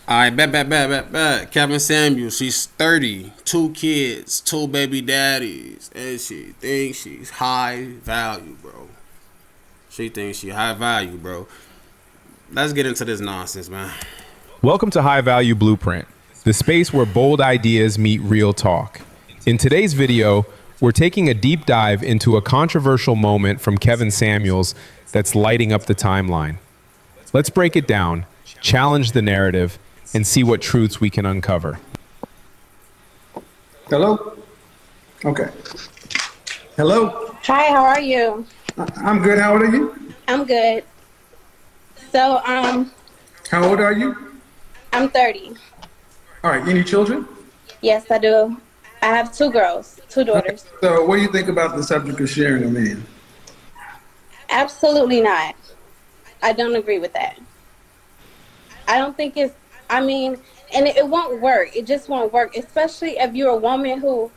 All right, bet. Kevin Samuels, she's 30, 2 kids, 2 baby daddies, and she thinks she's high value, bro. She thinks she high value, bro. Let's get into this nonsense, man. Welcome to High Value Blueprint, the space where bold ideas meet real talk. In today's video, we're taking a deep dive into a controversial moment from Kevin Samuels that's lighting up the timeline. Let's break it down, challenge the narrative, and see what truths we can uncover. Hello? Okay. Hello? Hi, how are you? I'm good. How old are you? I'm good. So, How old are you? I'm 30. All right. Any children? Yes, I do. I have 2 girls, 2 daughters. So what do you think about the subject of sharing a man? Absolutely not. I don't agree with that. I don't think and it won't work. It just won't work, especially if you're a woman who,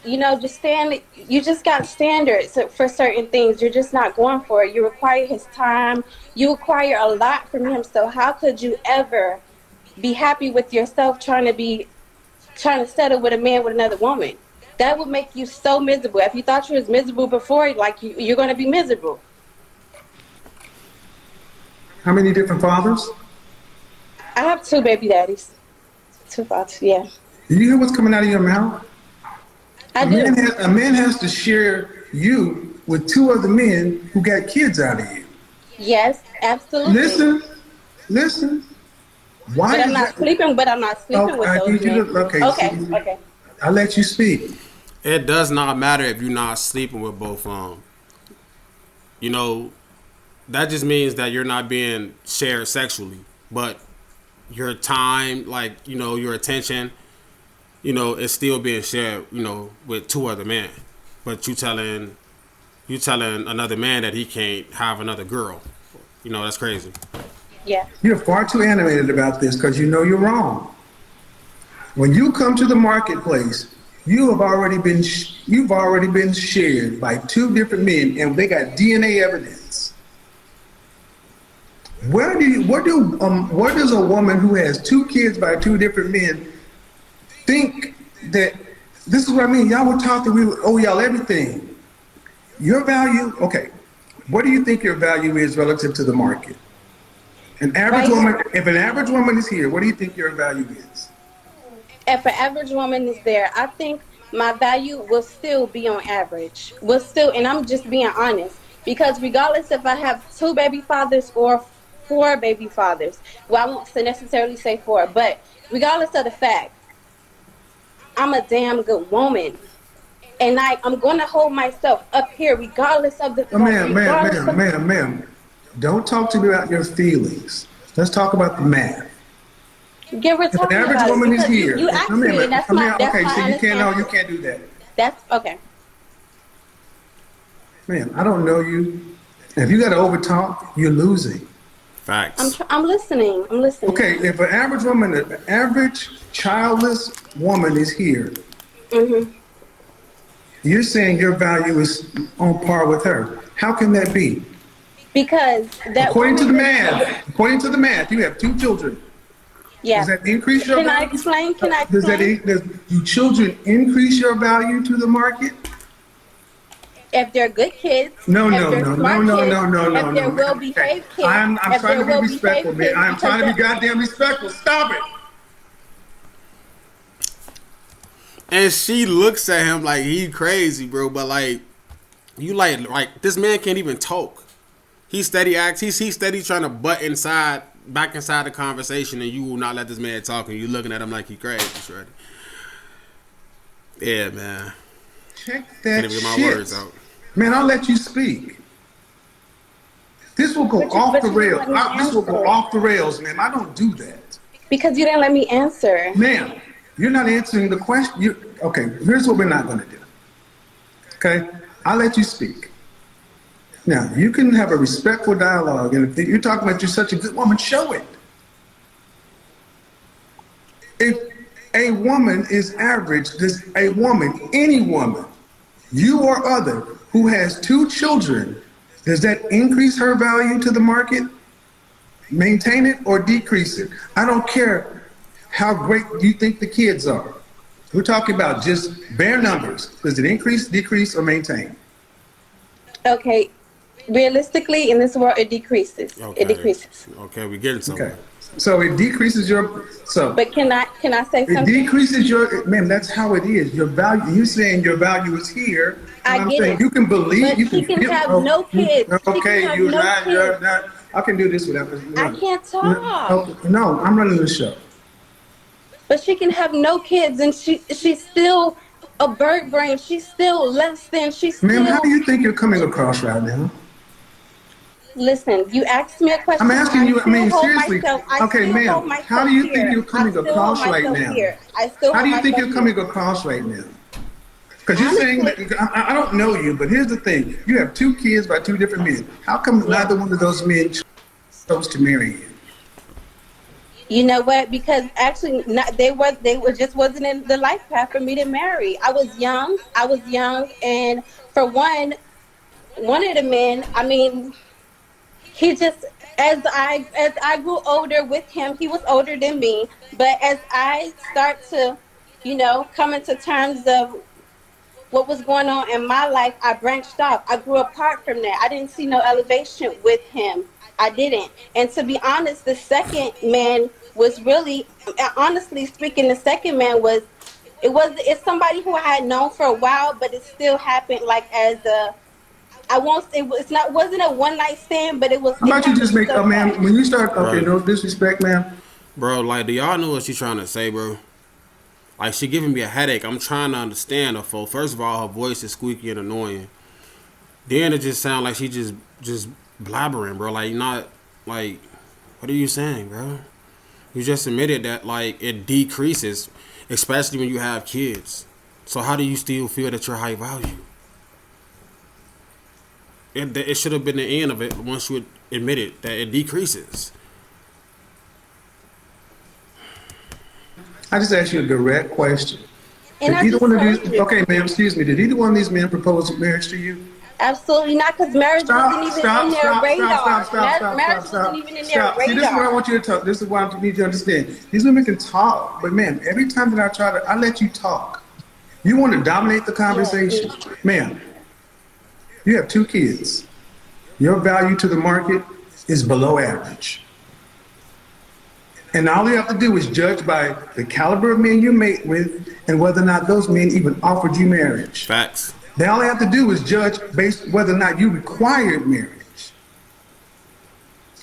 you just got standards for certain things. You're just not going for it. You require his time. You require a lot from him. So how could you ever be happy with yourself trying to settle with a man with another woman? That would make you so miserable. If you thought you was miserable before, like you're going to be miserable. How many different fathers? I have 2 baby daddies. 2 fathers, yeah. Do you hear what's coming out of your mouth? I do. A man has to share you with 2 other men who got kids out of you. Yes, absolutely. Listen. Why? But I'm not sleeping with those men. Okay. I'll let you speak. It does not matter if you're not sleeping with both that just means that you're not being shared sexually, but your time, your attention, is still being shared, with 2 other men. But you telling another man that he can't have another girl. That's crazy. Yeah. You're far too animated about this because you know you're wrong. When you come to the marketplace, you've already been shared by 2 different men, and they got DNA evidence. What does a woman who has 2 kids by 2 different men think that? This is what I mean. Y'all were taught that we owe y'all everything. Your value, okay. What do you think your value is relative to the market? If an average woman is here, what do you think your value is? If an average woman is there, I think my value will still be on average. And I'm just being honest, because regardless if I have 2 baby fathers or 4 baby fathers, well, I won't necessarily say 4, but regardless of the fact, I'm a damn good woman. And I'm going to hold myself up here regardless of the fact. Ma'am. Don't talk to me about your feelings. Let's talk about the math. If an average woman is here, you asked me, and that's my you can't do that. That's okay. Man, I don't know you. If you got to overtalk, you're losing. Facts. I'm listening. Okay, if an average childless woman is here, you're saying your value is on par with her. How can that be? Because according to the math, you have 2 children. Yeah. Does that increase your value? Can I explain? Do children increase your value to the market? If they're good kids. No. If they're well-behaved kids. I'm trying to be respectful, man. I'm trying to be goddamn respectful. Stop it. And she looks at him like he crazy, bro. But this man can't even talk. He steady trying to butt back inside the conversation, and you will not let this man talk, and you looking at him like he crazy, Shreddy. Yeah, man. Check that Can't even get my words out. Man, I'll let you speak. This will go off the rails. This will go off the rails, man. I don't do that. Because you didn't let me answer. Ma'am, you're not answering the question. Okay, here's what we're not going to do. Okay? I'll let you speak. Now, you can have a respectful dialogue, and if you're talking about you're such a good woman, show it. If a woman is average, any woman, you or other, who has 2 children, does that increase her value to the market? Maintain it or decrease it. I don't care how great you think the kids are. We're talking about just bare numbers. Does it increase, decrease, or maintain? Okay, realistically, in this world, it decreases. Okay. It decreases. Okay, we getting somewhere. Okay. So it decreases your, so But can I say it something? decreases your, man, that's how it is. Your value, you saying your value is here. I I'm get saying it. you can believe, But you she can feel- have no kids. She Okay, can have you're no not, kids. you're not, I can do this without. I can't talk. No, I'm running the show. But she can have no kids, and she's still a bird brain. She's still less than. She's Ma'am, still. how do you think you're coming across right now? Listen, you asked me a question. I'm asking you, I mean, still hold seriously. myself- I Okay, still ma'am, hold myself how do you think here. you're coming I still across hold right myself now? here. I still How do you hold think you're myself coming here. across right now? Because you're saying that, I don't know you, but here's the thing. You have 2 kids by 2 different men. How come neither one of those men chose to marry you? You know what? Because actually, they were just wasn't in the life path for me to marry. I was young, and for one of the men, I mean, he just as I grew older with him, he was older than me. But as I start to, come into terms of what was going on in my life, I branched off. I grew apart from that. I didn't see no elevation with him. I didn't. And to be honest, the second man was really, honestly speaking, the second man it's somebody who I had known for a while, but it still happened like as a, I won't say wasn't a one night stand, but it was. How about you just make, ma'am, when you start, okay, Right. no disrespect, ma'am. Bro, like, do y'all know what she's trying to say, bro? Like, she giving me a headache. I'm trying to understand her, folks. First of all, her voice is squeaky and annoying. Then it just sounds like she just blabbering, bro. Like, not, like, what are you saying, bro? You just admitted that, like, it decreases, especially when you have kids. So how do you still feel that you're high value? It should have been the end of it once you admitted that it decreases. I just asked you a direct question. And I Did either just one of told these, you. okay, ma'am, excuse me, did either one of these men propose marriage to you? Absolutely not, because marriage wasn't even in their radar. Marriage wasn't even in their See, this is what I radar. want you to talk. This is what I need you to understand. These women can talk, but ma'am, every time that I let you talk. You want to dominate the conversation. Ma'am, you have 2 kids. Your value to the market is below average. And all you have to do is judge by the caliber of men you mate with and whether or not those men even offered you marriage. Facts. All they have to do is judge based whether or not you required marriage.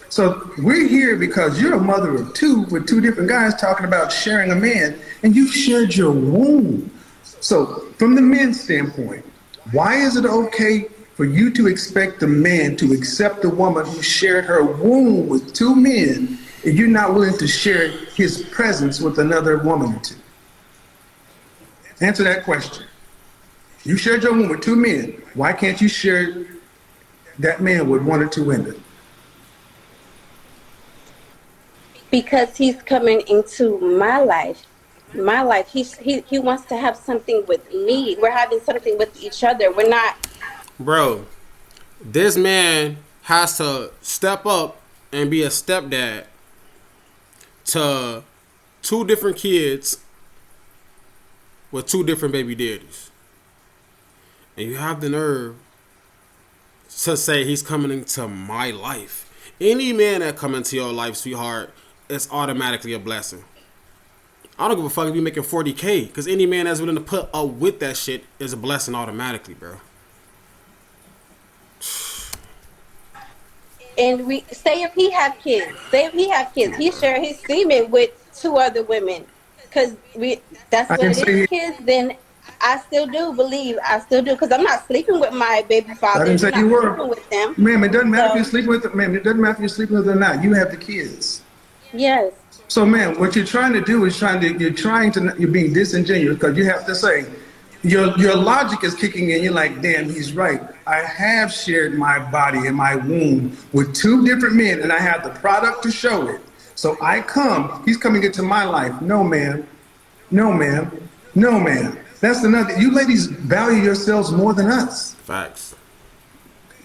So we're here because you're a mother of 2 with 2 different guys talking about sharing a man, and you've shared your womb. So from the men's standpoint, why is it okay for you to expect the man to accept a woman who shared her womb with 2 men if you're not willing to share his presence with another woman or 2? Answer that question. You shared your womb with 2 men. Why can't you share that man with 1 or 2 women? Because he's coming into my life. My life. He wants to have something with me. We're having something with each other. We're not. Bro, this man has to step up and be a stepdad to 2 different kids with 2 different baby daddies. And you have the nerve to say he's coming into my life. Any man that come into your life, sweetheart, it's automatically a blessing. I don't give a fuck if you're making 40K, because any man that's willing to put up with that shit is a blessing automatically, bro. And we say if he have kids, he share his semen with 2 other women, because that's what it is. Kids, then I still do, because I'm not sleeping with my baby father. I didn't say you were. Sleeping with them. Ma'am, it doesn't matter if you're sleeping with them. Ma'am, it doesn't matter if you're sleeping with them or not. You have the kids. Yes. So, ma'am, what you're trying to do is you're being disingenuous, because you have to say, your logic is kicking in. You're like, damn, he's right. I have shared my body and my womb with 2 different men, and I have the product to show it. So he's coming into my life. No, ma'am. No, ma'am. No, ma'am. That's another. You ladies value yourselves more than us. Facts.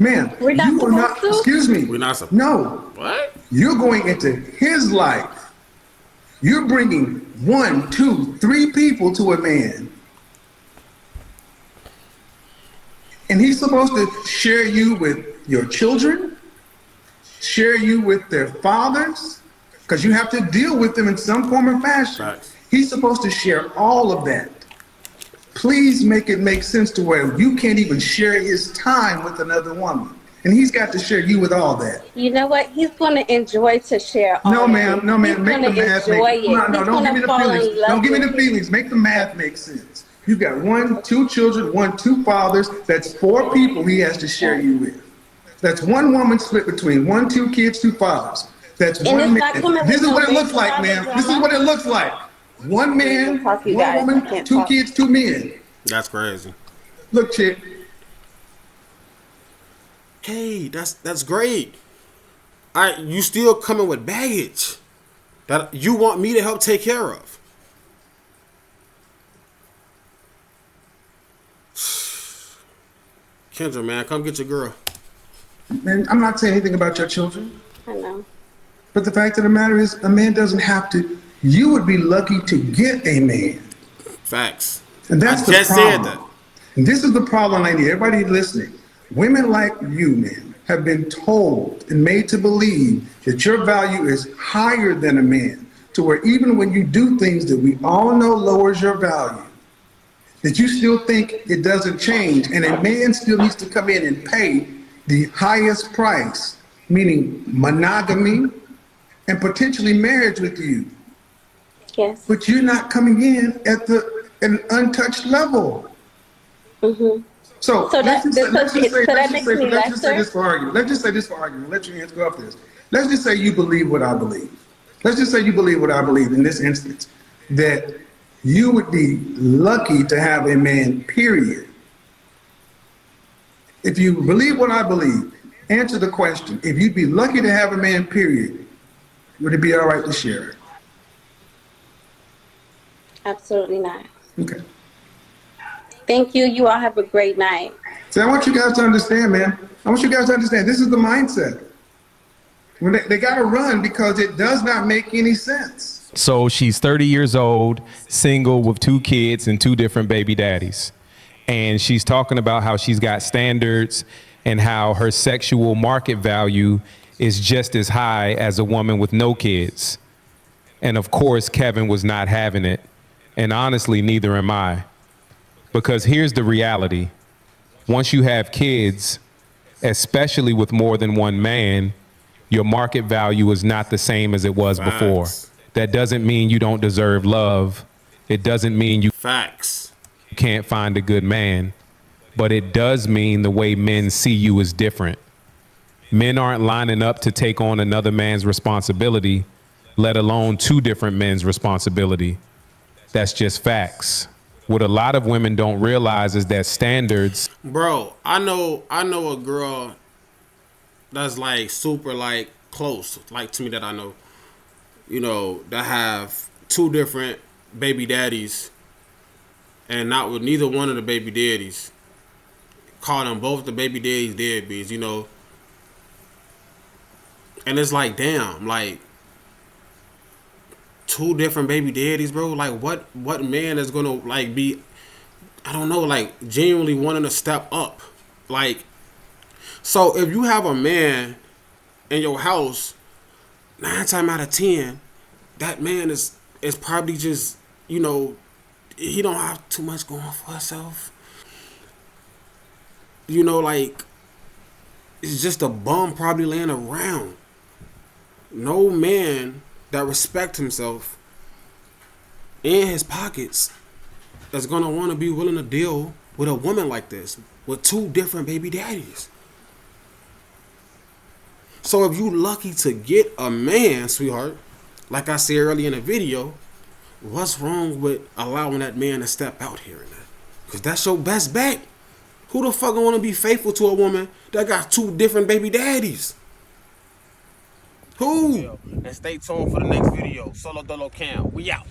Man, We're not you are not, supposed to? excuse me. We're not supposed. No, What? you're going into his life. You're bringing 1, 2, 3 people to a man. And he's supposed to share you with your children, share you with their fathers, because you have to deal with them in some form or fashion. Facts. He's supposed to share all of that. Please make it make sense to where you can't even share his time with another woman. And he's got to share you with all that. You know what? He's going to enjoy to share all No, of ma'am. it. No, ma'am. He's Make the gonna math enjoy make. it. No, He's don't give me gonna the fall in feelings. love Don't give me the with it. feelings. Make the math make sense. You got 1, 2 children, 1, 2 fathers. That's 4 people he has to share you with. That's 1 woman split between 1, 2 kids, 2 fathers. That's And 1 it's not man. coming This with is no what it looks baby like, father ma'am. This is drama. what it looks like. 1 man, Talk, you 1 guys. I woman, can't 2 talk. kids, 2 men. That's crazy. Look, chick. Hey, that's great. You still coming with baggage that you want me to help take care of. Kendra, man, come get your girl. And I'm not saying anything about your children. I know. But the fact of the matter is, a man doesn't have to. You would be lucky to get a man. Facts. And that's I the just problem. said that. And this is the problem, lady. Everybody listening. Women like you, man, have been told and made to believe that your value is higher than a man, to where even when you do things that we all know lowers your value, that you still think it doesn't change, and a man still needs to come in and pay the highest price, meaning monogamy and potentially marriage with you. Yes. But you're not coming in at an untouched level. Mm-hmm. So that let's just say lesser? this for argument. Let's just say this for argument. Let your hands go up this. Let's just say you believe what I believe. Let's just say you believe what I believe in this instance, that you would be lucky to have a man, period. If you believe what I believe, answer the question. If you'd be lucky to have a man, period, would it be all right to share it? Absolutely not. Okay. Thank you. You all have a great night. So I want you guys to understand, man. I want you guys to understand, this is the mindset. When they got to run because it does not make any sense. So she's 30 years old, single with 2 kids and 2 different baby daddies. And she's talking about how she's got standards and how her sexual market value is just as high as a woman with no kids. And of course, Kevin was not having it. And honestly, neither am I. Because here's the reality. Once you have kids, especially with more than one man, your market value is not the same as it was before. That doesn't mean you don't deserve love. It doesn't mean you Facts. can't find a good man. But it does mean the way men see you is different. Men aren't lining up to take on another man's responsibility, let alone 2 different men's responsibility. That's just facts. What a lot of women don't realize is that standards. Bro, I know a girl that's like super like close, like to me that I know, you know, that have 2 different baby daddies and not with neither one of the baby daddies. Call them both the baby daddies deadbeats, you know. And it's like, damn, like 2 different baby daddies, bro. Like what man is gonna like be, I don't know, like genuinely wanting to step up? Like, so if you have a man in your house, 9 times out of 10, that man is probably just, you know, he don't have too much going for himself. You know, like, it's just a bum probably laying around. No man that respects himself in his pockets that's gonna want to be willing to deal with a woman like this with 2 different baby daddies. So if you lucky to get a man, sweetheart, like I said earlier in the video, what's wrong with allowing that man to step out here and there? Because that's your best bet. Who the fuck want to be faithful to a woman that got 2 different baby daddies? Who? And stay tuned for the next video. Solo Dolo Cam. We out.